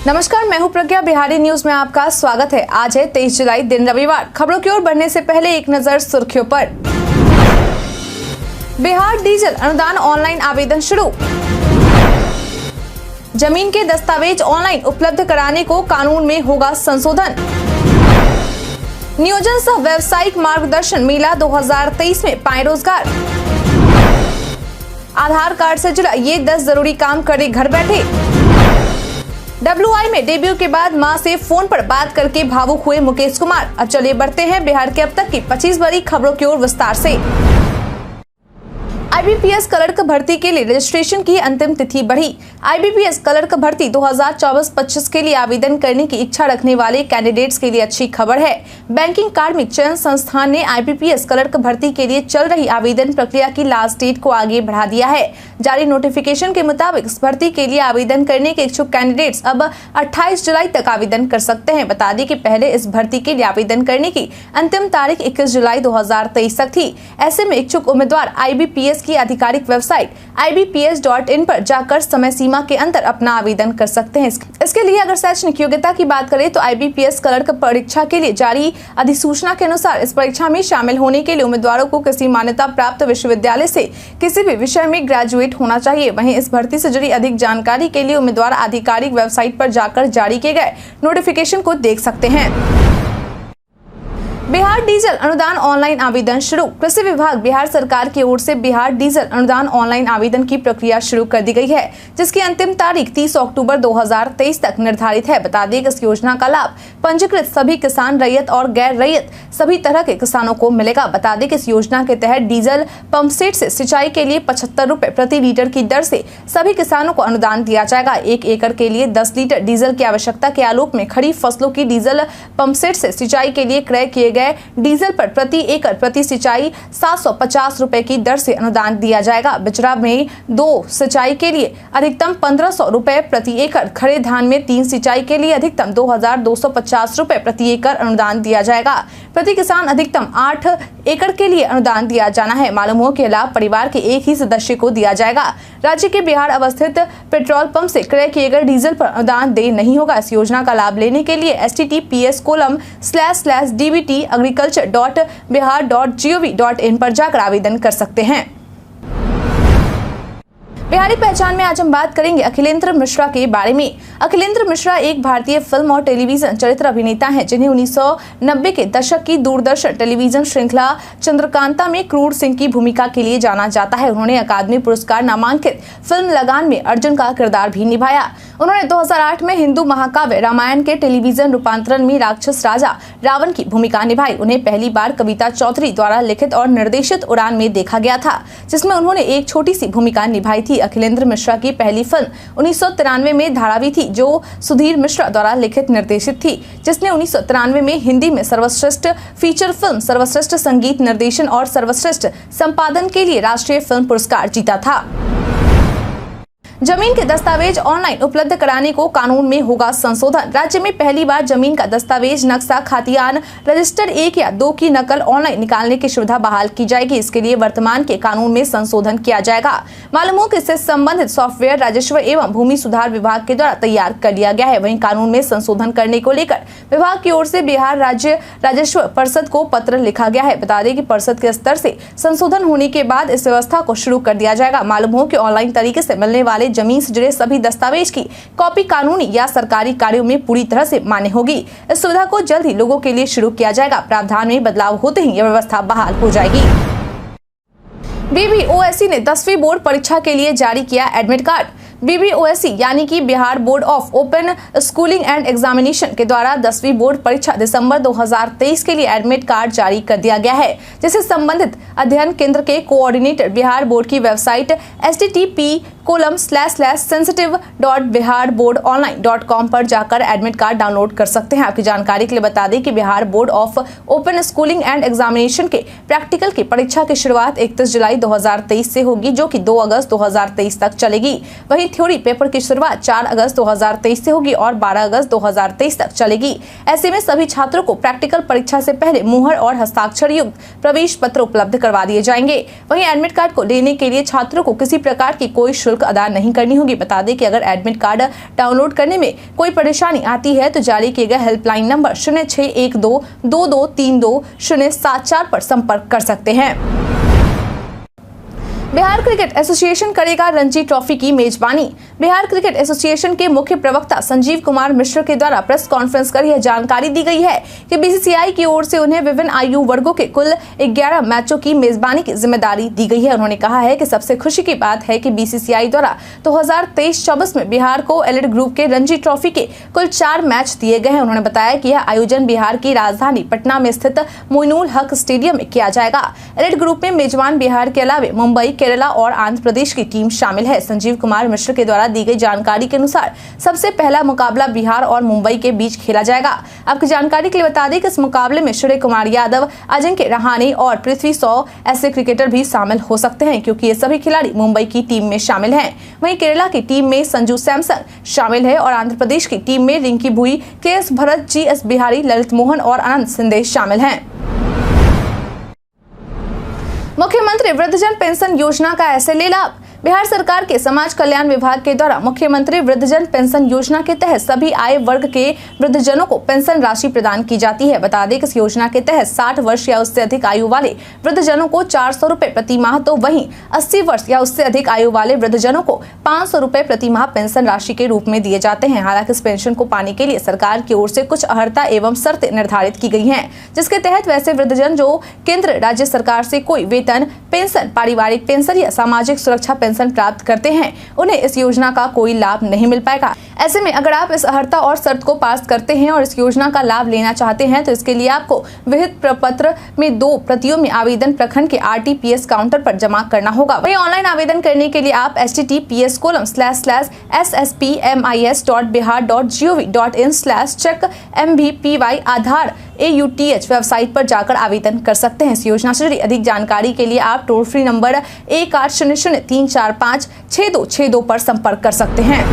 नमस्कार, मैं हूं प्रज्ञा। बिहारी न्यूज में आपका स्वागत है। आज है 23 जुलाई, दिन रविवार। खबरों की ओर बढ़ने से पहले एक नजर सुर्खियों पर। बिहार डीजल अनुदान ऑनलाइन आवेदन शुरू। जमीन के दस्तावेज ऑनलाइन उपलब्ध कराने को कानून में होगा संशोधन। नियोजन सह व्यावसायिक मार्गदर्शन मेला 2023 में पाए रोजगार। आधार कार्ड से जुड़ा ये 10 जरूरी काम करे घर बैठे। WI में डेब्यू के बाद मां से फोन पर बात करके भावुक हुए मुकेश कुमार। अब चलिए बढ़ते हैं बिहार के अब तक की 25 बड़ी खबरों की ओर विस्तार से। IBPS क्लर्क भर्ती के लिए रजिस्ट्रेशन की अंतिम तिथि बढ़ी। IBPS क्लर्क भर्ती 2024-25 के लिए आवेदन करने की इच्छा रखने वाले कैंडिडेट्स के लिए अच्छी खबर है। बैंकिंग कार्मिक चयन संस्थान ने IBPS क्लर्क भर्ती के लिए चल रही आवेदन प्रक्रिया की लास्ट डेट को आगे बढ़ा दिया है। जारी नोटिफिकेशन के मुताबिक इस भर्ती के लिए आवेदन करने के इच्छुक कैंडिडेट्स अब 28 जुलाई तक आवेदन कर सकते हैं। बता दें कि पहले इस भर्ती के लिए आवेदन करने की अंतिम तारीख 21 जुलाई 2023 तक थी। ऐसे में इच्छुक उम्मीदवार IBPS की आधिकारिक वेबसाइट ibps.in पर जाकर समय सीमा के अंदर अपना आवेदन कर सकते हैं। इसके लिए अगर शैक्षणिक योग्यता की बात करें तो IBPS क्लर्क परीक्षा के लिए जारी अधिसूचना के अनुसार इस परीक्षा में शामिल होने के लिए उम्मीदवारों को किसी मान्यता प्राप्त विश्वविद्यालय से किसी भी विषय में ग्रेजुएट होना चाहिए। वहीं इस भर्ती से जुड़ी अधिक जानकारी के लिए उम्मीदवार आधिकारिक वेबसाइट पर जाकर जारी किए गए नोटिफिकेशन को देख सकते हैं। बिहार डीजल अनुदान ऑनलाइन आवेदन शुरू। कृषि विभाग बिहार सरकार की ओर से बिहार डीजल अनुदान ऑनलाइन आवेदन की प्रक्रिया शुरू कर दी गई है, जिसकी अंतिम तारीख 30 अक्टूबर 2023 तक निर्धारित है। बता दें कि इस योजना का लाभ पंजीकृत सभी किसान, रैयत और गैर रैयत सभी तरह के किसानों को मिलेगा। बता दें कि इस योजना के तहत डीजल पंप सेट से सिंचाई के लिए 75 रुपए प्रति लीटर की दर से सभी किसानों को अनुदान दिया जाएगा। 1 एकड़ के लिए 10 लीटर डीजल की आवश्यकता के आलोक में खरीफ फसलों की डीजल पंप सेट से सिंचाई के लिए क्रय किए डीजल पर प्रति एकड़ प्रति सिंचाई 750 रुपए की दर से अनुदान दिया जाएगा। बिचड़ा में 2 सिंचाई के लिए अधिकतम 1500 रुपए प्रति एकड़, खड़े धान में 3 सिंचाई के लिए अधिकतम 2250 रुपए प्रति एकड़ अनुदान दिया जाएगा। प्रति किसान अधिकतम 8 एकड़ के लिए अनुदान दिया जाना है। मालूम हो कि लाभ परिवार के एक ही सदस्य को दिया जाएगा। राज्य के बिहार अवस्थित पेट्रोल पंप से क्रय किए गए डीजल पर अनुदान देय नहीं होगा। इस योजना का लाभ लेने के लिए https://dbt agriculture.bihar.gov.in पर जाकर आवेदन कर सकते हैं। बिहारी पहचान में आज हम बात करेंगे अखिलेंद्र मिश्रा के बारे में। अखिलेंद्र मिश्रा एक भारतीय फिल्म और टेलीविजन चरित्र अभिनेता हैं, जिन्हें 1990 के दशक की दूरदर्शन टेलीविजन श्रृंखला चंद्रकांता में क्रूर सिंह की भूमिका के लिए जाना जाता है। उन्होंने अकादमी पुरस्कार नामांकित फिल्म लगान में अर्जुन का किरदार भी निभाया। उन्होंने 2008 में हिंदू महाकाव्य रामायण के टेलीविजन रूपांतरण में राक्षस राजा रावण की भूमिका निभाई। उन्हें पहली बार कविता चौधरी द्वारा लिखित और निर्देशित उड़ान में देखा गया था, जिसमें उन्होंने एक छोटी सी भूमिका निभाई थी। अखिलेंद्र मिश्रा की पहली फिल्म 1993 में धारावी थी, जो सुधीर मिश्रा द्वारा लिखित निर्देशित थी, जिसने 1993 में हिंदी में सर्वश्रेष्ठ फीचर फिल्म, सर्वश्रेष्ठ संगीत निर्देशन और सर्वश्रेष्ठ संपादन के लिए राष्ट्रीय फिल्म पुरस्कार जीता था। जमीन के दस्तावेज ऑनलाइन उपलब्ध कराने को कानून में होगा संशोधन। राज्य में पहली बार जमीन का दस्तावेज, नक्शा, खातियान, रजिस्टर 1 या 2 की नकल ऑनलाइन निकालने की सुविधा बहाल की जाएगी। इसके लिए वर्तमान के कानून में संशोधन किया जाएगा। मालूम हो कि इससे संबंधित सॉफ्टवेयर राजस्व एवं भूमि सुधार विभाग के द्वारा तैयार कर लिया गया है। वहीं कानून में संशोधन करने को लेकर विभाग की ओर से बिहार राज्य राजस्व परिषद को पत्र लिखा गया है। बता दें कि परिषद के स्तर से संशोधन होने के बाद इस व्यवस्था को शुरू कर दिया जाएगा। मालूम हो कि ऑनलाइन तरीके से मिलने वाले जमीन से जुड़े सभी दस्तावेज की कॉपी कानूनी या सरकारी कार्यों में पूरी तरह से मान्य होगी। इस सुविधा को जल्द ही लोगों के लिए शुरू किया जाएगा। प्रावधान में बदलाव होते ही यह व्यवस्था बहाल हो जाएगी। BBOSC ने 10वीं बोर्ड परीक्षा के लिए जारी किया एडमिट कार्ड। BBOSC यानी कि Bihar board of open schooling and examination के द्वारा 10वीं बोर्ड परीक्षा दिसंबर 2023 के लिए एडमिट कार्ड जारी कर दिया गया है, जिसे संबंधित अध्ययन केंद्र के कोऑर्डिनेटर बिहार बोर्ड की वेबसाइट http://sensitive.biharboardonline.com पर जाकर एडमिट कार्ड डाउनलोड कर सकते हैं। आपकी जानकारी के लिए बता दें कि Bihar board of open schooling and examination के प्रैक्टिकल की परीक्षा की शुरुआत 31 जुलाई 2023 से होगी, जो कि 2 अगस्त 2023 तक चलेगी। वहीं थ्योरी पेपर की शुरुआत 4 अगस्त 2023 से होगी और 12 अगस्त 2023 तक चलेगी। ऐसे में सभी छात्रों को प्रैक्टिकल परीक्षा से पहले मुहर और हस्ताक्षर युक्त प्रवेश पत्र उपलब्ध करवा दिए जाएंगे। वहीं एडमिट कार्ड को लेने के लिए छात्रों को किसी प्रकार की कोई शुल्क शुल्क अदा नहीं करनी होगी। बता दें कि अगर एडमिट कार्ड डाउनलोड करने में कोई परेशानी आती है तो जारी किए गए हेल्पलाइन नंबर 0612223074 पर संपर्क कर सकते हैं। बिहार क्रिकेट एसोसिएशन करेगा रणजी ट्रॉफी की मेजबानी। बिहार क्रिकेट एसोसिएशन के मुख्य प्रवक्ता संजीव कुमार मिश्र के द्वारा प्रेस कॉन्फ्रेंस कर यह जानकारी दी गई है कि बीसीसीआई की ओर से उन्हें विभिन्न आयु वर्गों के कुल 11 मैचों की मेजबानी की जिम्मेदारी दी गई है। उन्होंने कहा है कि सबसे खुशी की बात है कि बीसीसीआई द्वारा 2023-24 में बिहार को एलिट ग्रुप के रणजी ट्रॉफी के कुल 4 मैच दिए गए हैं। उन्होंने बताया कि यह आयोजन बिहार की राजधानी पटना में स्थित मोइनुल हक स्टेडियम में किया जाएगा। एलिट ग्रुप में मेजबान बिहार के अलावा मुंबई, केरला और आंध्र प्रदेश की टीम शामिल है। संजीव कुमार मिश्र के द्वारा दी गई जानकारी के अनुसार सबसे पहला मुकाबला बिहार और मुंबई के बीच खेला जाएगा। आपकी जानकारी के लिए बता दें कि इस मुकाबले में श्रेय कुमार यादव, अजिंक्य रहाणे और पृथ्वी शॉ ऐसे क्रिकेटर भी शामिल हो सकते हैं, क्योंकि ये सभी खिलाड़ी मुंबई की टीम में शामिल हैं। वहीं केरला की टीम में संजू सैमसन शामिल है और आंध्र प्रदेश की टीम में रिंकी भुई, के.एस. भरत, जी.एस. बिहारी, ललित मोहन और अनंत सिंधे शामिल हैं। मुख्यमंत्री वृद्धजन पेंशन योजना का ऐसे ले लाभ। बिहार सरकार के समाज कल्याण विभाग के द्वारा मुख्यमंत्री वृद्धजन पेंशन योजना के तहत सभी आय वर्ग के वृद्धजनों को पेंशन राशि प्रदान की जाती है। बता दें कि इस योजना के तहत 60 वर्ष या उससे अधिक आयु वाले वृद्धजनों को 400 रुपए प्रति माह, तो वहीं 80 वर्ष या उससे अधिक आयु वाले वृद्धजनों को 500 रुपए प्रति माह पेंशन राशि के रूप में दिए जाते हैं। हालांकि इस पेंशन को पाने के लिए सरकार की ओर से कुछ अर्हता एवं शर्तें निर्धारित की गई हैं, जिसके तहत वैसे वृद्धजन जो केंद्र राज्य सरकार से कोई वेतन, पेंशन, पारिवारिक पेंशन या सामाजिक सुरक्षा पेंशन प्राप्त करते हैं, उन्हें इस योजना का कोई लाभ नहीं मिल पाएगा। ऐसे में अगर आप इस अर्हता और शर्त को पास करते हैं और इस योजना का लाभ लेना चाहते हैं तो इसके लिए आपको विहित प्रपत्र में 2 प्रतियों में आवेदन प्रखंड के RTPS काउंटर पर जमा करना होगा। वहीं ऑनलाइन आवेदन करने के लिए आप https://sspmis.bihar.gov.in/checkmbpy आधार AUTH वेबसाइट पर जाकर आवेदन कर सकते हैं। इस योजना से जुड़ी अधिक जानकारी के लिए आप टोल फ्री नंबर 1800-345-6262 पर संपर्क कर सकते हैं।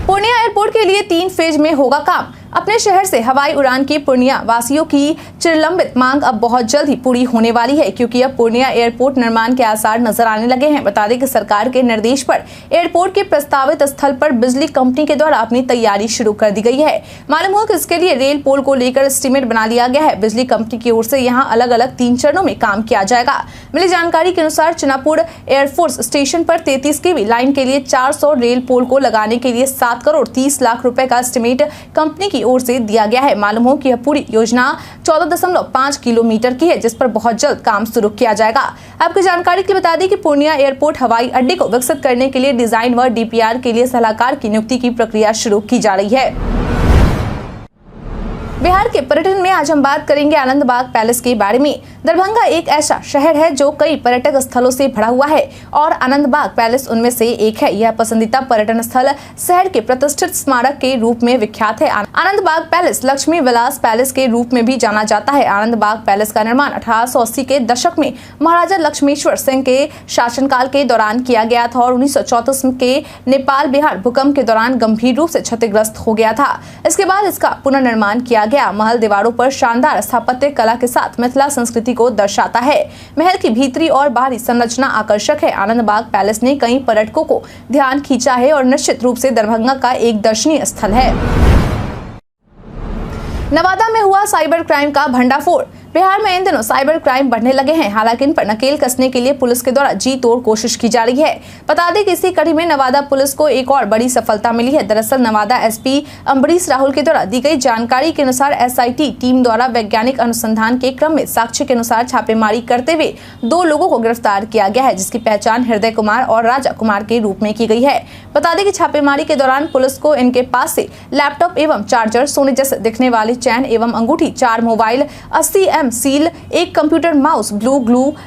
पूर्णिया एयरपोर्ट के लिए 3 फेज में होगा काम। अपने शहर से हवाई उड़ान की पूर्णिया वासियों की चिरलंबित मांग अब बहुत जल्द ही पूरी होने वाली है, क्योंकि अब पूर्णिया एयरपोर्ट निर्माण के आसार नजर आने लगे हैं। बता दें कि सरकार के निर्देश पर एयरपोर्ट के प्रस्तावित स्थल पर बिजली कंपनी के द्वारा अपनी तैयारी शुरू कर दी गई है। मालूम हो कि इसके लिए रेल पोल को लेकर एस्टीमेट बना लिया गया है। बिजली कंपनी की ओर से यहाँ अलग अलग 3 चरणों में काम किया जाएगा। मिली जानकारी के अनुसार चुनापुर एयरफोर्स स्टेशन पर 33 kV लाइन के लिए 400 रेल पोल को लगाने के लिए 7 करोड़ 30 लाख रुपए का एस्टीमेट कंपनी की ओर से दिया गया है। मालूम हो कि यह पूरी योजना 14.5 किलोमीटर की है, जिस पर बहुत जल्द काम शुरू किया जाएगा। आपकी जानकारी के लिए बता दें कि पूर्णिया एयरपोर्ट हवाई अड्डे को विकसित करने के लिए डिजाइन व DPR के लिए सलाहकार की नियुक्ति की प्रक्रिया शुरू की जा रही है। बिहार के पर्यटन में आज हम बात करेंगे आनंद बाग पैलेस के बारे में। दरभंगा एक ऐसा शहर है जो कई पर्यटक स्थलों से भरा हुआ है और आनंद बाग पैलेस उनमें से एक है। यह पसंदीदा पर्यटन स्थल शहर के प्रतिष्ठित स्मारक के रूप में विख्यात है। आनंद बाग पैलेस लक्ष्मी विलास पैलेस के रूप में भी जाना जाता है। आनंद बाग पैलेस का निर्माण 1880 के दशक में महाराजा लक्ष्मेश्वर सिंह के शासनकाल के दौरान किया गया था और 1934 के नेपाल बिहार भूकंप के दौरान गंभीर रूप से क्षतिग्रस्त हो गया था। इसके बाद इसका पुनर्निर्माण किया गया। महल दीवारों पर शानदार स्थापत्य कला के साथ मिथिला संस्कृति को दर्शाता है। महल की भीतरी और बाहरी संरचना आकर्षक है। आनंद बाग पैलेस ने कई पर्यटकों को ध्यान खींचा है और निश्चित रूप से दरभंगा का एक दर्शनीय स्थल है। नवादा में हुआ साइबर क्राइम का भंडाफोड़। बिहार में इन दिनों साइबर क्राइम बढ़ने लगे हैं। हालांकि इन पर नकेल कसने के लिए पुलिस के द्वारा जी तोड़ कोशिश की जा रही है। बता दें कि इसी कड़ी में नवादा पुलिस को एक और बड़ी सफलता मिली है। दरअसल नवादा SP अम्बरीश राहुल के द्वारा दी गई जानकारी के अनुसार SIT टीम द्वारा वैज्ञानिक अनुसंधान के क्रम में साक्ष्य के अनुसार छापेमारी करते हुए 2 लोगों को गिरफ्तार किया गया है, जिसकी पहचान हृदय कुमार और राजा कुमार के रूप में की गई है। बता दें कि छापेमारी के दौरान पुलिस को इनके पास से लैपटॉप एवं चार्जर, सोने जैसे दिखने वाली चैन एवं अंगूठी, 4 मोबाइल, 80 सील, एक कंप्यूटर माउस, ग्लू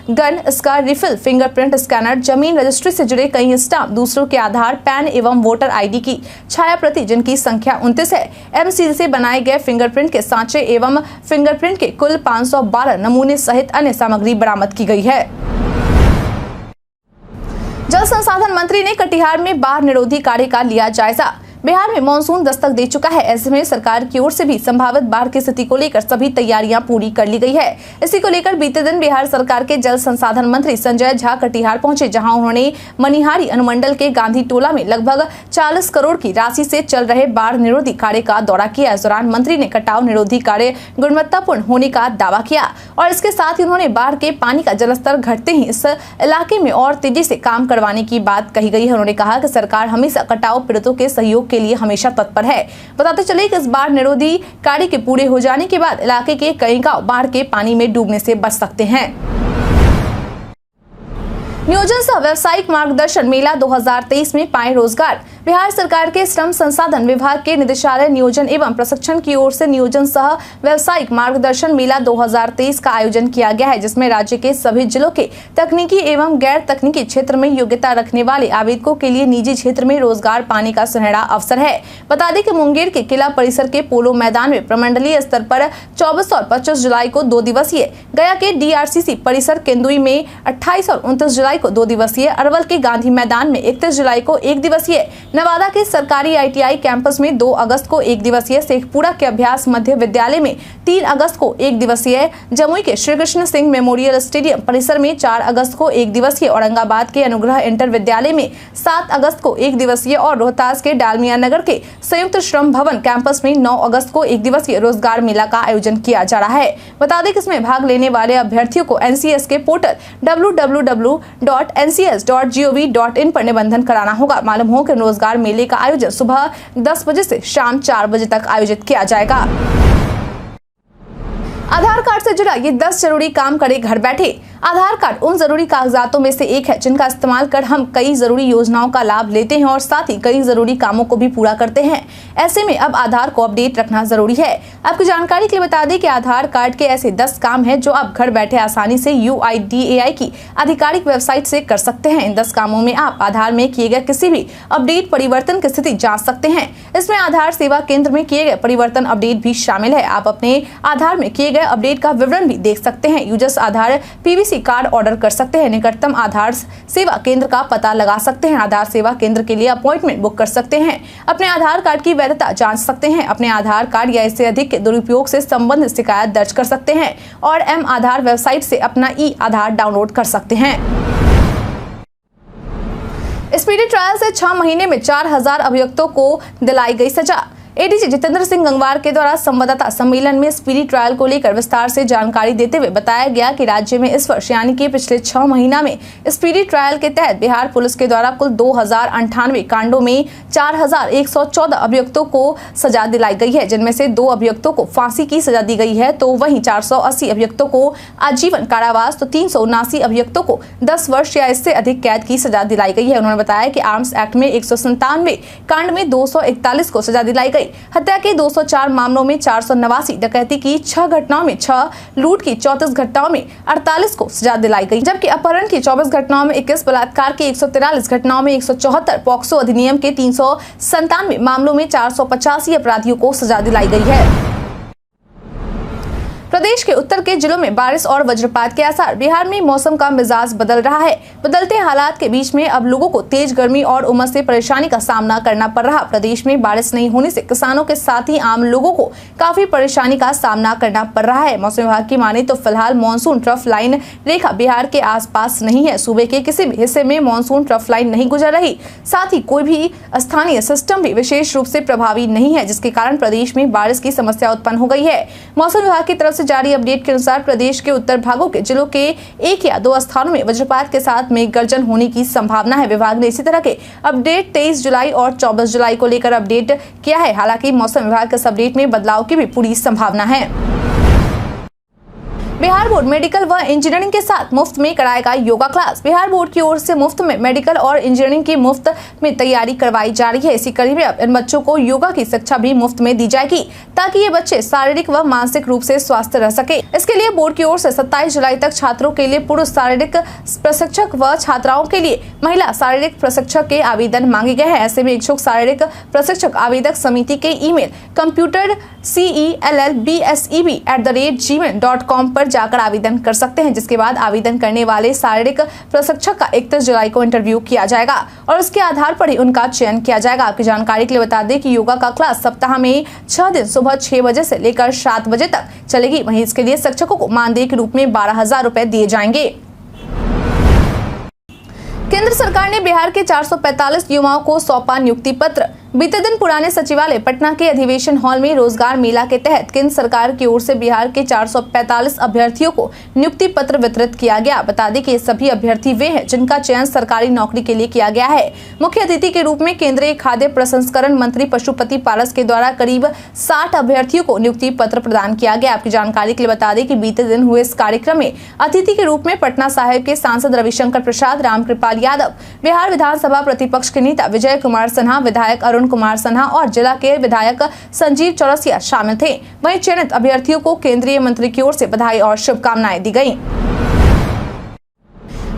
गन, इसका रिफिल, फिंगरप्रिंट स्कैनर, जमीन रजिस्ट्री से जुड़े कई स्टाम्प, दूसरों के आधार, पैन एवं वोटर ID की छाया प्रति जिनकी संख्या 29 है। M-सील से बनाए गए फिंगरप्रिंट के सांचे एवं फिंगरप्रिंट के कुल 512 नमूने सहित अन्य सामग्री बरामद की गई है। जल संसाधन मंत्री ने कटिहार में बाढ़ निरोधी कार्य का लिया जायजा। बिहार में मानसून दस्तक दे चुका है। ऐसे में सरकार की ओर से भी संभावित बाढ़ की स्थिति को लेकर सभी तैयारियां पूरी कर ली गई है। इसी को लेकर बीते दिन बिहार सरकार के जल संसाधन मंत्री संजय झा कटिहार पहुंचे, जहां उन्होंने मनिहारी अनुमंडल के गांधी टोला में लगभग 40 करोड़ की राशि से चल रहे बाढ़ निरोधी कार्य का दौरा किया। इस दौरान मंत्री ने कटाव निरोधी कार्य गुणवत्तापूर्ण होने का दावा किया और इसके साथ ही उन्होंने बाढ़ के पानी का जलस्तर घटते ही इस इलाके में और तेजी से काम करवाने की बात कही गई है। उन्होंने कहा कि सरकार हमेशा कटाव पीड़ितों के सहयोग के लिए हमेशा तत्पर है। बताते चले कि इस बाढ़ निरोधी कार्य के पूरे हो जाने के बाद इलाके के कई गांव बाढ़ के पानी में डूबने से बच सकते हैं। नियोजन सह व्यावसायिक मार्गदर्शन मेला 2023 में पाए रोजगार। बिहार सरकार के श्रम संसाधन विभाग के निदेशालय नियोजन एवं प्रशिक्षण की ओर से नियोजन सह व्यावसायिक मार्गदर्शन मेला 2023 का आयोजन किया गया है, जिसमें राज्य के सभी जिलों के तकनीकी एवं गैर तकनीकी क्षेत्र में योग्यता रखने वाले आवेदकों के लिए निजी क्षेत्र में रोजगार पाने का सुनहरा अवसर है। बता दें कि मुंगेर के किला परिसर के पोलो मैदान में प्रमंडलीय स्तर पर 24 और 25 जुलाई को 2 दिवसीय, गया के DRCC परिसर केंदुई में 28 और 29 जुलाई को 2 दिवसीय, अरवल के गांधी मैदान में 31 जुलाई को 1 दिवसीय, नवादा के सरकारी ITI कैंपस में 2 अगस्त को 1 दिवसीय, शेखपुरा के अभ्यास मध्य विद्यालय में 3 अगस्त को 1 दिवसीय, जमुई के श्री कृष्ण सिंह मेमोरियल स्टेडियम परिसर में 4 अगस्त को 1 दिवसीय, औरंगाबाद के अनुग्रह इंटर विद्यालय में 7 अगस्त को 1 दिवसीय और रोहतास के डालमिया नगर के संयुक्त श्रम भवन कैंपस में 9 अगस्त को 1 दिवसीय रोजगार मेला का आयोजन किया जा रहा है। बता दें कि इसमें भाग लेने वाले अभ्यर्थियों को NCS के पोर्टल www.ncs.gov.in पर निबंधन कराना होगा। मालूम हो कि रोजगार मेले का आयोजन सुबह 10 बजे से शाम 4 बजे तक आयोजित किया जाएगा। आधार कार्ड से जुड़ा ये 10 जरूरी काम करें घर बैठे। आधार कार्ड उन जरूरी कागजातों में से एक है जिनका इस्तेमाल कर हम कई जरूरी योजनाओं का लाभ लेते हैं और साथ ही कई जरूरी कामों को भी पूरा करते हैं। ऐसे में अब आधार को अपडेट रखना जरूरी है। आपको जानकारी के लिए बता दें कि आधार कार्ड के ऐसे 10 काम हैं जो आप घर बैठे आसानी से UIDAI की आधिकारिक वेबसाइट से कर सकते हैं। इन 10 कामों में आप आधार में किए गए किसी भी अपडेट परिवर्तन की स्थिति जांच सकते हैं। इसमें आधार सेवा केंद्र में किए गए परिवर्तन अपडेट भी शामिल है। आप अपने आधार में किए गए अपडेट का विवरण भी देख सकते हैं। यूजर्स आधार PVC कार्ड ऑर्डर कर सकते हैं। निकटतम आधार सेवा केंद्र का पता लगा सकते हैं। आधार सेवा केंद्र के लिए अपॉइंटमेंट बुक कर सकते हैं। अपने आधार कार्ड की वैधता जांच सकते हैं। अपने आधार कार्ड या इससे अधिक के दुरुपयोग से संबंधित शिकायत दर्ज कर सकते हैं और M-आधार वेबसाइट से अपना E-आधार डाउनलोड कर सकते हैं। स्पीडी ट्रायल से 6 महीने में 4000 अभियुक्तों को दिलाई गई सजा। ADG जितेंद्र सिंह गंगवार के द्वारा संवाददाता सम्मेलन में स्पीडी ट्रायल को लेकर विस्तार से जानकारी देते हुए बताया गया कि राज्य में इस वर्ष यानी कि पिछले 6 महीना में स्पीडी ट्रायल के तहत बिहार पुलिस के द्वारा कुल 2098 कांडों में 4114 अभियुक्तों को सजा दिलाई गई है, जिनमें से 2 अभियुक्तों को फांसी की सजा दी गई है तो वहीं 480 अभियुक्तों को आजीवन कारावास तो 379 अभियुक्तों को 10 वर्ष या इससे अधिक कैद की सजा दिलाई गई है। उन्होंने बताया कि आर्म्स एक्ट में 197 कांड में 241 को सजा दिलाई गई, हत्या के 204 मामलों में 489, डकैती की 6 घटनाओं में 6, लूट की 34 घटनाओं में 48 को सजा दिलाई गई, जबकि अपहरण की 24 घटनाओं में 21, बलात्कार की 143 घटनाओं में 174, पॉक्सो अधिनियम के 397 मामलों में 485 अपराधियों को सजा दिलाई गई है। प्रदेश के उत्तर के जिलों में बारिश और वज्रपात के आसार। बिहार में मौसम का मिजाज बदल रहा है। बदलते हालात के बीच में अब लोगों को तेज गर्मी और उमस से परेशानी का सामना करना पड़ रहा। प्रदेश में बारिश नहीं होने से किसानों के साथ ही आम लोगों को काफी परेशानी का सामना करना पड़ रहा है। मौसम विभाग की माने तो फिलहाल मानसून ट्रफ लाइन रेखा बिहार के आसपास नहीं है। सूबे के किसी भी हिस्से में मानसून ट्रफ लाइन नहीं गुजर रही, साथ ही कोई भी स्थानीय सिस्टम भी विशेष रूप से प्रभावी नहीं है, जिसके कारण प्रदेश में बारिश की समस्या उत्पन्न हो गई है। मौसम विभाग की तरफ से जारी अपडेट के अनुसार प्रदेश के उत्तर भागों के जिलों के 1 या 2 स्थानों में वज्रपात के साथ मेघ गर्जन होने की संभावना है। विभाग ने इसी तरह के अपडेट 23 जुलाई और 24 जुलाई को लेकर अपडेट किया है। हालांकि मौसम विभाग के इस अपडेट में बदलाव की भी पूरी संभावना है। बिहार बोर्ड मेडिकल व इंजीनियरिंग के साथ मुफ्त में कराएगा योगा क्लास। बिहार बोर्ड की ओर से मुफ्त में मेडिकल और इंजीनियरिंग की मुफ्त में तैयारी करवाई जा रही है। इसी कड़ी में अब इन बच्चों को योगा की शिक्षा भी मुफ्त में दी जाएगी, ताकि ये बच्चे शारीरिक व मानसिक रूप से स्वस्थ रह सके। इसके लिए बोर्ड की ओर से 27 जुलाई तक छात्रों के लिए पुरुष शारीरिक प्रशिक्षक व छात्राओं के लिए महिला शारीरिक प्रशिक्षक के आवेदन मांगे गए हैं। ऐसे में इच्छुक शारीरिक प्रशिक्षक आवेदक समिति के ईमेल computercellbseb@gmail.com पर पर जाकर आवेदन कर सकते हैं, जिसके बाद आवेदन करने वाले शारीरिक प्रशिक्षक का 31 जुलाई को इंटरव्यू किया जाएगा और उसके आधार पर ही उनका चयन किया जाएगा। आपकी जानकारी के लिए बता दें कि योगा का क्लास सप्ताह में 6 दिन सुबह 6 बजे से लेकर 7 बजे तक चलेगी। वहीं इसके लिए शिक्षकों को मानदेय के रूप में 12,000 रुपए दिए जाएंगे। केंद्र सरकार ने बिहार के 445 युवाओं को सौंपा नियुक्ति पत्र। बीते दिन पुराने सचिवालय पटना के अधिवेशन हॉल में रोजगार मेला के तहत केंद्र सरकार की ओर से बिहार के 445 अभ्यर्थियों को नियुक्ति पत्र वितरित किया गया। बता दें कि ये सभी अभ्यर्थी वे हैं जिनका चयन सरकारी नौकरी के लिए किया गया है। मुख्य अतिथि के रूप में केंद्रीय खाद्य प्रसंस्करण मंत्री पशुपति पारस के द्वारा करीब 60 अभ्यर्थियों को नियुक्ति पत्र प्रदान किया गया। आपकी जानकारी के लिए बता दें कि बीते दिन हुए इस कार्यक्रम में अतिथि के रूप में पटना साहिब के सांसद रविशंकर प्रसाद, रामकृपाल यादव, बिहार विधानसभा प्रतिपक्ष के नेता विजय कुमार सिन्हा, विधायक अरुण कुमार सिन्हा और जिला के विधायक संजीव चौरसिया शामिल थे। वहीं चयनित अभ्यर्थियों को केंद्रीय मंत्री की ओर से बधाई और शुभकामनाएं दी गयी।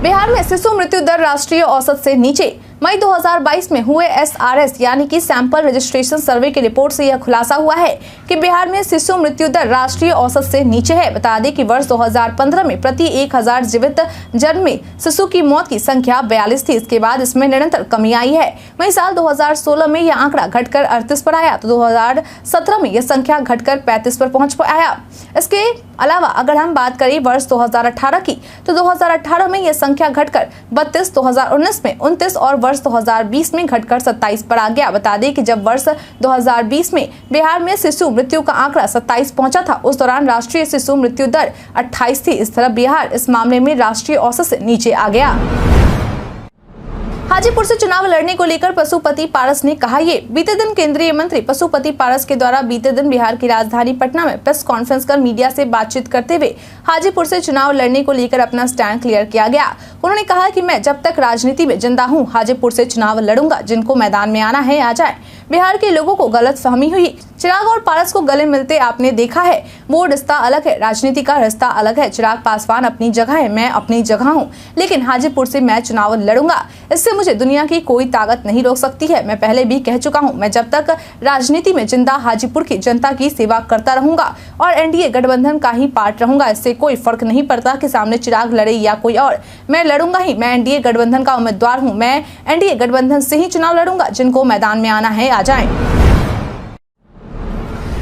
बिहार में शिशु मृत्यु दर राष्ट्रीय औसत से नीचे। मई 2022 में हुए SRS यानी कि सैंपल रजिस्ट्रेशन सर्वे की रिपोर्ट से यह खुलासा हुआ है कि बिहार में शिशु मृत्यु दर राष्ट्रीय औसत से नीचे है। बता दें कि वर्ष 2015 में प्रति 1000 जीवित जन्म में शिशु की मौत की संख्या 42 थी। इसके बाद इसमें निरंतर कमी आई है। वहीं साल 2016 में यह आंकड़ा घटकर 38 पर आया तो 2017 में यह संख्या घटकर 35 पर पहुंच आया। इसके अलावा अगर हम बात करें वर्ष 2018 की तो 2018 में यह संख्या घटकर 32, 2019 में 29 और वर्ष 2020 में घटकर 27 पर आ गया। बता दें कि जब वर्ष 2020 में बिहार में शिशु मृत्यु का आंकड़ा 27 पहुंचा था, उस दौरान राष्ट्रीय शिशु मृत्यु दर 28 थी। इस तरह बिहार इस मामले में राष्ट्रीय औसत से नीचे आ गया। हाजीपुर से चुनाव लड़ने को लेकर पशुपति पारस ने कहा ये। बीते दिन केंद्रीय मंत्री पशुपति पारस के द्वारा बीते दिन बिहार की राजधानी पटना में प्रेस कॉन्फ्रेंस कर मीडिया से बातचीत करते हुए हाजीपुर से चुनाव लड़ने को लेकर अपना स्टैंड क्लियर किया गया। उन्होंने कहा कि मैं जब तक राजनीति में जिंदा हूं हाजीपुर से चुनाव लड़ूंगा, जिनको मैदान में आना है आ जाए। बिहार के लोगों को गलतफहमी हुई। चिराग और पारस को गले मिलते आपने देखा है, वो रिश्ता अलग है, राजनीति का रिश्ता अलग है। चिराग पासवान अपनी जगह है, मैं अपनी जगह हूँ, लेकिन हाजीपुर से मैं चुनाव लड़ूंगा। इससे मुझे दुनिया की कोई ताकत नहीं रोक सकती है। मैं पहले भी कह चुका हूँ, मैं जब तक राजनीति में जिंदा हाजीपुर की जनता की सेवा करता रहूंगा और एनडीए गठबंधन का ही पार्ट रहूंगा। इससे कोई फर्क नहीं पड़ता कि सामने चिराग लड़े या कोई और, मैं लड़ूंगा ही। मैं एनडीए गठबंधन का उम्मीदवार हूँ, मैं एनडीए गठबंधन से ही चुनाव लड़ूंगा। जिनको मैदान में आना है आ जाए।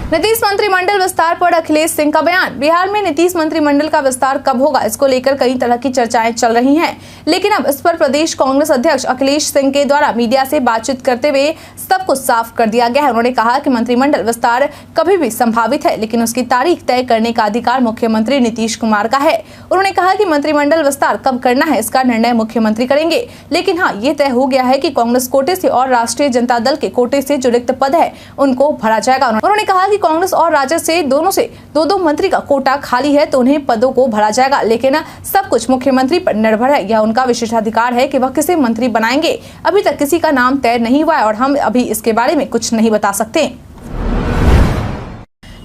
नीतीश मंत्रिमंडल विस्तार पर अखिलेश सिंह का बयान। बिहार में नीतीश मंत्रिमंडल का विस्तार कब होगा, इसको लेकर कई तरह की चर्चाएं चल रही हैं, लेकिन अब इस पर प्रदेश कांग्रेस अध्यक्ष अखिलेश सिंह के द्वारा मीडिया से बातचीत करते हुए सब कुछ साफ कर दिया गया है। उन्होंने कहा कि मंत्रिमंडल विस्तार कभी भी संभावित है, लेकिन उसकी तारीख तय करने का अधिकार मुख्यमंत्री नीतीश कुमार का है। उन्होंने कहा कि मंत्रिमंडल विस्तार कब करना है इसका निर्णय मुख्यमंत्री करेंगे, लेकिन हाँ, ये तय हो गया है कि कांग्रेस कोटे से और राष्ट्रीय जनता दल के कोटे से जो रिक्त पद है उनको भरा जाएगा। उन्होंने कहा कि कांग्रेस और राजद से दोनों से दो मंत्री का कोटा खाली है तो उन्हें पदों को भरा जाएगा, लेकिन सब कुछ मुख्यमंत्री पर निर्भर है। यह उनका विशेषाधिकार है कि वह किसे मंत्री बनाएंगे। अभी तक किसी का नाम तय नहीं हुआ है और हम अभी इसके बारे में कुछ नहीं बता सकते।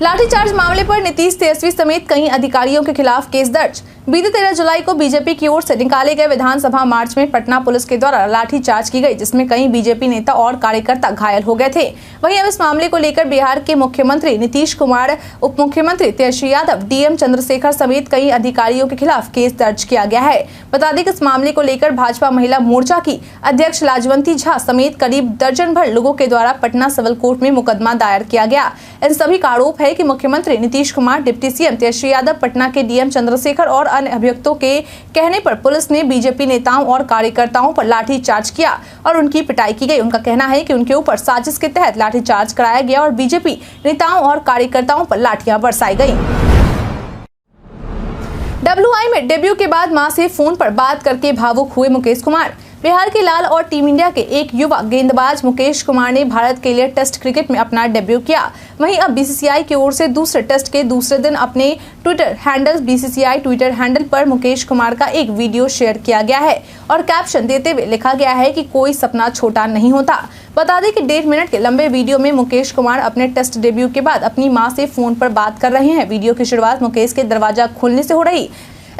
लाठीचार्ज मामले पर नीतीश, तेजस्वी समेत कई अधिकारियों के खिलाफ केस दर्ज। बीते 13 जुलाई को बीजेपी की ओर से निकाले गए विधानसभा मार्च में पटना पुलिस के द्वारा लाठीचार्ज की गई, जिसमें कई बीजेपी नेता और कार्यकर्ता घायल हो गए थे। वहीं अब इस मामले को लेकर बिहार के मुख्यमंत्री नीतीश कुमार, उप मुख्यमंत्री तेजस्वी यादव, डीएम चंद्रशेखर समेत कई अधिकारियों के खिलाफ केस दर्ज किया गया है। बता दें कि इस मामले को लेकर भाजपा महिला मोर्चा की अध्यक्ष लाजवंती झा समेत करीब दर्जन भर लोगों के द्वारा पटना सिविल कोर्ट में मुकदमा दायर किया गया। इन सभी का आरोप है कि मुख्यमंत्री नीतीश कुमार, डिप्टी सीएम तेजस्वी यादव, पटना के डीएम चंद्रशेखर और अन्य अभियुक्तों के कहने पर पुलिस ने बीजेपी नेताओं और कार्यकर्ताओं पर लाठीचार्ज किया और उनकी पिटाई की गई। उनका कहना है कि उनके ऊपर साजिश के तहत लाठीचार्ज कराया गया और बीजेपी नेताओं और कार्यकर्ताओं पर लाठियां बरसाई गई। WI में डेब्यू के बाद मां से फोन पर बात करके भावुक हुए मुकेश कुमार। बिहार के लाल और टीम इंडिया के एक युवा गेंदबाज मुकेश कुमार ने भारत के लिए टेस्ट क्रिकेट में अपना डेब्यू किया। वहीं अब बीसीसीआई की ओर से दूसरे टेस्ट के दूसरे दिन अपने Twitter handle BCCI Twitter handle पर मुकेश कुमार का एक वीडियो शेयर किया गया है और कैप्शन देते हुए लिखा गया है कि कोई सपना छोटा नहीं होता। बता दें कि 1.5 मिनट के लंबे वीडियो में मुकेश कुमार अपने टेस्ट डेब्यू के बाद अपनी मां से फोन पर बात कर रहे हैं। वीडियो की शुरुआत मुकेश के दरवाजा खोलने से हो रही।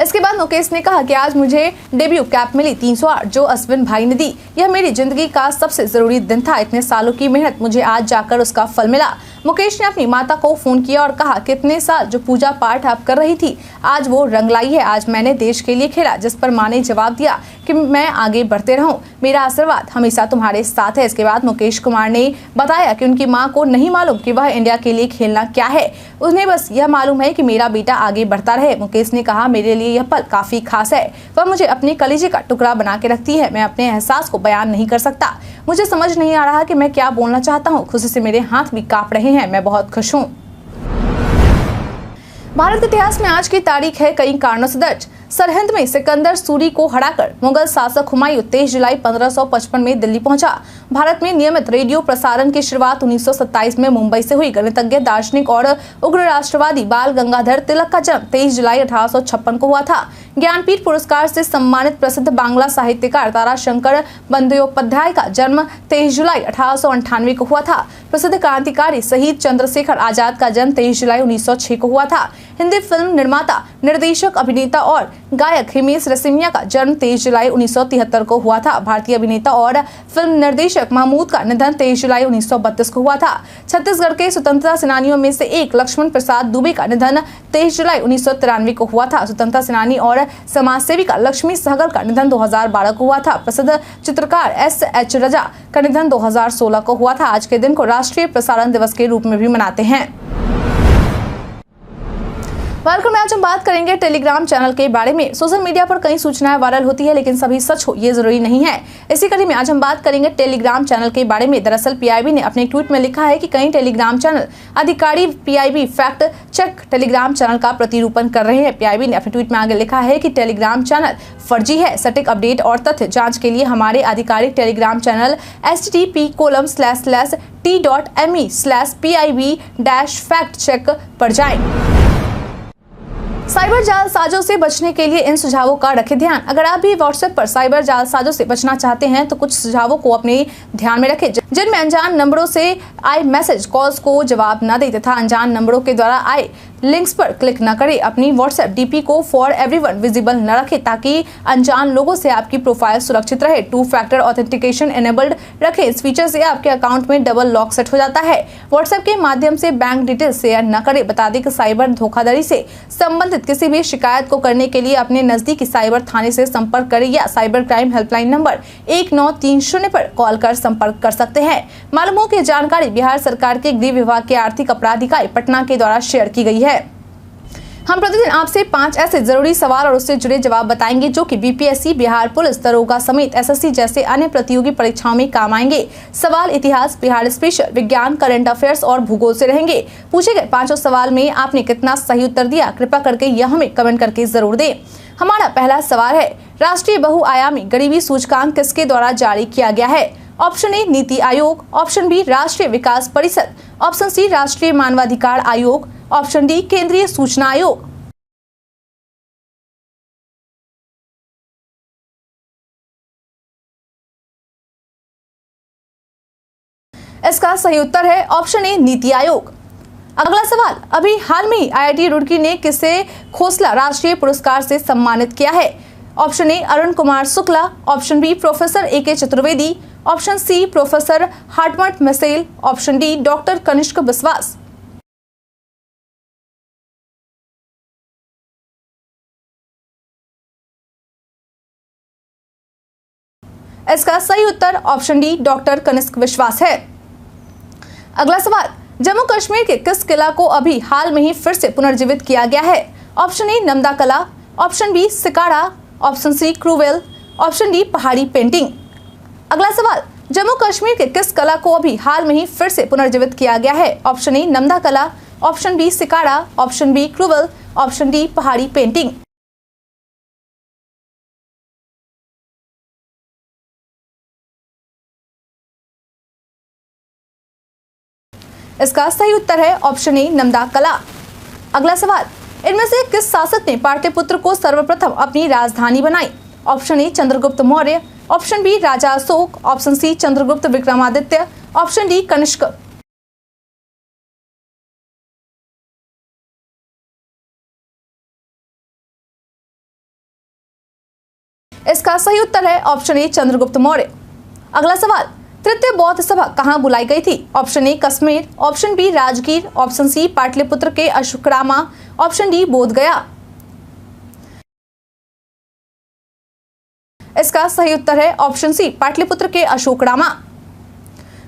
इसके बाद मुकेश ने कहा कि आज मुझे डेब्यू कैप मिली 308 जो अश्विन भाई ने दी। यह मेरी जिंदगी का सबसे जरूरी दिन था। इतने सालों की मेहनत मुझे आज जाकर उसका फल मिला। मुकेश ने अपनी माता को फोन किया और कहा कितने साल जो पूजा पाठ आप कर रही थी आज वो रंग लाई है। आज मैंने देश के लिए खेला, जिस पर मां ने जवाब दिया कि मैं आगे बढ़ते रहूं, मेरा आशीर्वाद हमेशा तुम्हारे साथ है। इसके बाद मुकेश कुमार ने बताया कि उनकी मां को नहीं मालूम कि वह इंडिया के लिए खेलना क्या है, उन्हें बस यह मालूम है कि मेरा बेटा आगे बढ़ता रहे। मुकेश ने कहा मेरे लिए यह पल काफी खास है, वह मुझे अपने कलेजे का टुकड़ा बना के रखती है। मैं अपने एहसास को बयान नहीं कर सकता, मुझे समझ नहीं आ रहा कि मैं क्या बोलना चाहता हूँ। खुशी से मेरे हाथ भी कांप रहे हैं, मैं बहुत खुश हूँ। भारत के इतिहास में आज की तारीख है कई कारणों से दर्ज। सरहिंद में सिकंदर सूरी को हराकर मुगल शासक हुमायूं 23 जुलाई 1555 में दिल्ली पहुंचा। भारत में नियमित रेडियो प्रसारण की शुरुआत 1927 में मुंबई से हुई। गणितज्ञ, दार्शनिक और उग्र राष्ट्रवादी बाल गंगाधर तिलक का जन्म 23 जुलाई 1856 को हुआ था। ज्ञानपीठ पुरस्कार से सम्मानित प्रसिद्ध बांग्ला साहित्यकार ताराशंकर बंदोपाध्याय का जन्म 23 जुलाई 1898 को हुआ था। प्रसिद्ध क्रांतिकारी शहीद चंद्रशेखर आजाद का जन्म 23 जुलाई 1906 को हुआ था। हिंदी फिल्म निर्माता, निर्देशक, अभिनेता और गायक हिमेश रेशमिया का जन्म 23 जुलाई 1973 को हुआ था। भारतीय अभिनेता और फिल्म निर्देशक महमूद का निधन 23 जुलाई 1932 को हुआ था। छत्तीसगढ़ के स्वतंत्रता सेनानियों में से एक लक्ष्मण प्रसाद दुबे का निधन 23 जुलाई 1993 को हुआ था। स्वतंत्रता सेनानी और समाज सेविका लक्ष्मी सहगल का निधन 2012 को हुआ था। प्रसिद्ध चित्रकार S.H. रजा का निधन 2016 को हुआ था। आज के दिन को राष्ट्रीय प्रसारण दिवस के रूप में भी मनाते हैं। वेलकम, आज हम बात करेंगे टेलीग्राम चैनल के बारे में। सोशल मीडिया पर कई सूचनाएं वायरल होती है, लेकिन सभी सच हो ये जरूरी नहीं है। इसी कड़ी में आज हम बात करेंगे टेलीग्राम चैनल के बारे में। दरअसल पीआईबी ने अपने ट्वीट में लिखा है कि कई टेलीग्राम चैनल अधिकारी PIB fact check Telegram channel का प्रतिरूपण कर रहे हैं। पीआईबी ने अपने ट्वीट में आगे लिखा है कि टेलीग्राम चैनल फर्जी है। सटीक अपडेट और तथ्य जाँच के लिए हमारे आधिकारिक टेलीग्राम चैनल http://t.me/pib-fact-check पर जाएं। साइबर जालसाजों से बचने के लिए इन सुझावों का रखें ध्यान। अगर आप भी व्हाट्सएप पर साइबर जालसाजों से बचना चाहते हैं तो कुछ सुझावों को अपने ध्यान में रखें, जिनमें अनजान नंबरों से आए मैसेज कॉल्स को जवाब न दें तथा अनजान नंबरों के द्वारा आए लिंक्स पर क्लिक न करें। अपनी व्हाट्सएप डीपी को फॉर एवरीवन विजिबल न रखें ताकि अनजान लोगों से आपकी प्रोफाइल सुरक्षित रहे। 2 फैक्टर ऑथेंटिकेशन एनेबल्ड रखें। इस फीचर से आपके अकाउंट में डबल लॉक सेट हो जाता है। व्हाट्सएप के माध्यम से बैंक डिटेल शेयर न करें। बता दें कि साइबर धोखाधड़ी से संबंधित किसी भी शिकायत को करने के लिए अपने नजदीकी साइबर थाने से संपर्क करें या साइबर क्राइम हेल्पलाइन नंबर 1930 पर कॉल कर संपर्क कर सकते हैं। मालूम हो कि जानकारी बिहार सरकार के गृह विभाग के आर्थिक अपराध इकाई पटना के द्वारा शेयर की गई है। हम प्रतिदिन आपसे 5 ऐसे जरूरी सवाल और उससे जुड़े जवाब बताएंगे जो कि बीपीएससी, बिहार पुलिस दरोगा समेत एसएससी जैसे अन्य प्रतियोगी परीक्षाओं में काम आएंगे। सवाल इतिहास, बिहार स्पेशल, विज्ञान, करंट अफेयर्स और भूगोल से रहेंगे। पूछे गए 5 सवाल में आपने कितना सही उत्तर दिया, कृपया करके यह हमें कमेंट करके जरूर दें। हमारा पहला सवाल है, राष्ट्रीय बहुआयामी गरीबी सूचकांक किसके द्वारा जारी किया गया है? ऑप्शन ए नीति आयोग, ऑप्शन बी राष्ट्रीय विकास परिषद, ऑप्शन सी राष्ट्रीय मानवाधिकार आयोग, ऑप्शन डी केंद्रीय सूचना आयोग। इसका सही उत्तर है ऑप्शन ए नीति आयोग। अगला सवाल, अभी हाल में ही आईआईटी रुड़की ने किसे खोसला राष्ट्रीय पुरस्कार से सम्मानित किया है? Option A Arun Kumar Shukla, option B professor AK Chaturvedi, option C professor Hartmut Michel, option D doctor Kanishka Vishwas. इसका सही उत्तर option D doctor Kanishka Vishwas है। अगला सवाल, जम्मू कश्मीर के किस किला को अभी हाल में ही फिर से पुनर्जीवित किया गया है? ऑप्शन ए नमदा कला, ऑप्शन बी सिकाड़ा, option C crewel, option D Pahari painting. अगला सवाल, जम्मू कश्मीर के किस कला को अभी हाल में ही फिर से पुनर्जीवित किया गया है? ऑप्शन ए नमदा कला, ऑप्शन बी सिकाड़ा, option B crewel, option D Pahari painting. इसका सही उत्तर है ऑप्शन ए नमदा कला। अगला सवाल, इनमें से किस शासक ने पाटलिपुत्र को सर्वप्रथम अपनी राजधानी बनाई? Option A Chandragupta Maurya, option B राजा Ashoka, option C Chandragupta Vikramaditya, option D Kanishka. इसका सही उत्तर है ऑप्शन ए चंद्रगुप्त मौर्य। अगला सवाल, तृतीय बौद्ध सभा कहां बुलाई गई थी? Option A Kashmir, option B Rajgir, option C Pataliputra के अशोकरामा, ऑप्शन डी बोधगया। इसका सही उत्तर है ऑप्शन सी पाटलिपुत्र के अशोकरामा।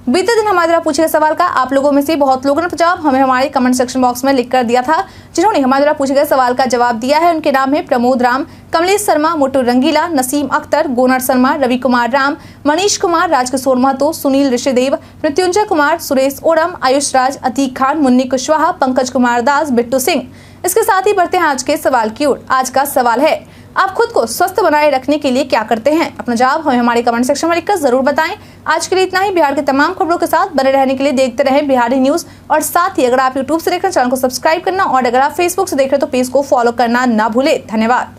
बीते दिन हमारे द्वारा पूछे गए सवाल का आप लोगों में से बहुत लोगों ने जवाब हमें हमारे कमेंट सेक्शन बॉक्स में लिख कर दिया था। जिन्होंने हमारे द्वारा पूछे गए सवाल का जवाब दिया है उनके नाम है प्रमोद राम, कमलेश शर्मा, मोटू रंगीला, नसीम अख्तर, गोनर शर्मा, रवि कुमार राम, मनीष कुमार, राजकिशोर महतो, सुनील ऋषिदेव, मृत्युंजय कुमार, सुरेश ओरम, आयुष राज, अतीक खान, मुन्नी कुशवाहा, पंकज कुमार दास, बिट्टू सिंह। इसके साथ ही बढ़ते हैं आज के सवाल की ओर। आज का सवाल है, आप खुद को स्वस्थ बनाए रखने के लिए क्या करते हैं? अपना जवाब हमें हमारे कमेंट सेक्शन में लिखकर जरूर बताएं। आज के लिए इतना ही। बिहार की तमाम खबरों के साथ बने रहने के लिए देखते रहें बिहारी न्यूज। और साथ ही अगर आप यूट्यूब से देख रहे हैं चैनल को सब्सक्राइब करना और अगर आप फेसबुक से देख रहे हैं तो पेज को फॉलो करना ना भूलें। धन्यवाद।